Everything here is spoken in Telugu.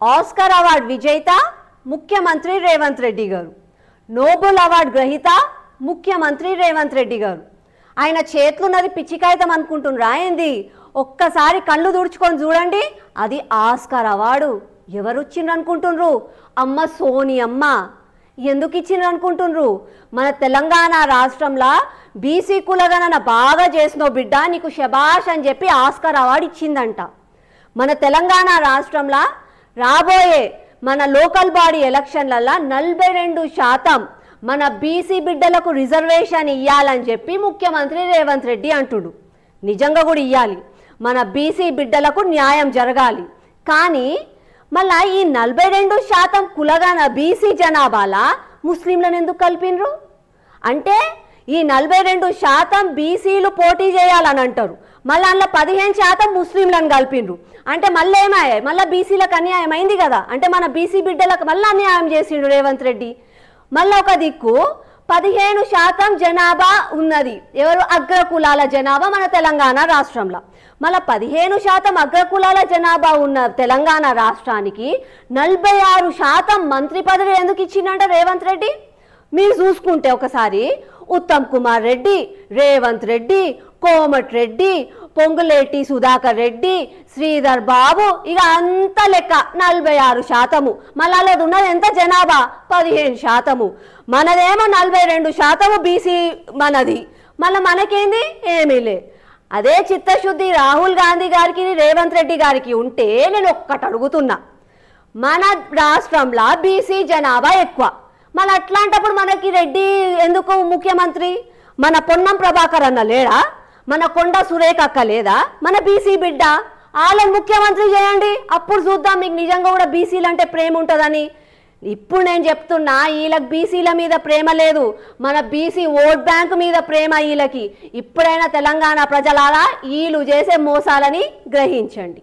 ఆస్కార్ అవార్డు విజేత ముఖ్యమంత్రి రేవంత్ రెడ్డి గారు, నోబెల్ అవార్డు గ్రహీత ముఖ్యమంత్రి రేవంత్ రెడ్డి గారు. ఆయన చేతులున్నది పిచ్చికాయితం అనుకుంటున్నారా ఏంది? ఒక్కసారి కళ్ళు తుడుచుకొని చూడండి, అది ఆస్కార్ అవార్డు. ఎవరు ఇచ్చిండ్రు అనుకుంటున్నారు? అమ్మ సోనియమ్మ. ఎందుకు ఇచ్చిండ్రు అనుకుంటున్నారు? మన తెలంగాణ రాష్ట్రంలో బీసీ కులగణన బాగా చేసినో బిడ్డ, నీకు శబాష్ అని చెప్పి ఆస్కార్ అవార్డు ఇచ్చిందంట. మన తెలంగాణ రాష్ట్రంలో రాబోయే మన లోకల్ బాడీ ఎలక్షన్లలో 42% మన బీసీ బిడ్డలకు రిజర్వేషన్ ఇవ్వాలని చెప్పి ముఖ్యమంత్రి రేవంత్ రెడ్డి అంటుడు. నిజంగా కూడా ఇవ్వాలి, మన బీసీ బిడ్డలకు న్యాయం జరగాలి. కానీ మళ్ళా ఈ 42% కులగాన బీసీ జనాభాలా ముస్లింలను ఎందుకు కలిపినరు? అంటే ఈ 42% బీసీలు పోటీ చేయాలని అంటారు, మళ్ళీ అందులో 15% ముస్లింలను కలిపినరు. అంటే మళ్ళీ ఏమయ్యాయి? మళ్ళీ బీసీలకు అన్యాయం అయింది కదా. అంటే మన బీసీ బిడ్డలకు మళ్ళీ అన్యాయం చేసిండు రేవంత్ రెడ్డి. మళ్ళీ ఒక దిక్కు 15% జనాభా ఉన్నది, ఎవరు? అగ్రకులాల జనాభా మన తెలంగాణ రాష్ట్రంలో. మళ్ళీ 15% అగ్రకులాల జనాభా ఉన్న తెలంగాణ రాష్ట్రానికి 46% మంత్రి పదవి ఎందుకు ఇచ్చిందంట రేవంత్ రెడ్డి? మీరు చూసుకుంటే ఒకసారి ఉత్తమ్ కుమార్ రెడ్డి, రేవంత్ రెడ్డి, కోమటి రెడ్డి, పొంగులేటి సుధాకర్ రెడ్డి, శ్రీధర్ బాబు, ఇక అంత లెక్క 46%. మళ్ళీ అలా ఉన్నది ఎంత జనాభా? 15%. మనదేమో 42% బీసీ మనది. మళ్ళీ మనకేంది? ఏమీ లే. అదే చిత్తశుద్ధి రాహుల్ గాంధీ గారికి రేవంత్ రెడ్డి గారికి ఉంటే నేను ఒక్కటి అడుగుతున్నా, మన రాష్ట్రంలో బీసీ జనాభా ఎక్కువ, మన అట్లాంటప్పుడు మనకి రెడ్డి ఎందుకు ముఖ్యమంత్రి? మన పొన్నం ప్రభాకర్ అన్న లేడా? మన కొండ సురేఖ అక్క లేదా? మన బీసీ బిడ్డ. వాళ్ళని ముఖ్యమంత్రి చేయండి, అప్పుడు చూద్దాం మీకు నిజంగా కూడా బీసీలు అంటే ప్రేమ ఉంటుందని. ఇప్పుడు నేను చెప్తున్నా, వీళ్ళకి బీసీల మీద ప్రేమ లేదు, మన బీసీ ఓట్ బ్యాంక్ మీద ప్రేమ వీళ్ళకి. ఇప్పుడైనా తెలంగాణ ప్రజలారా వీళ్ళు చేసే మోసాలని గ్రహించండి.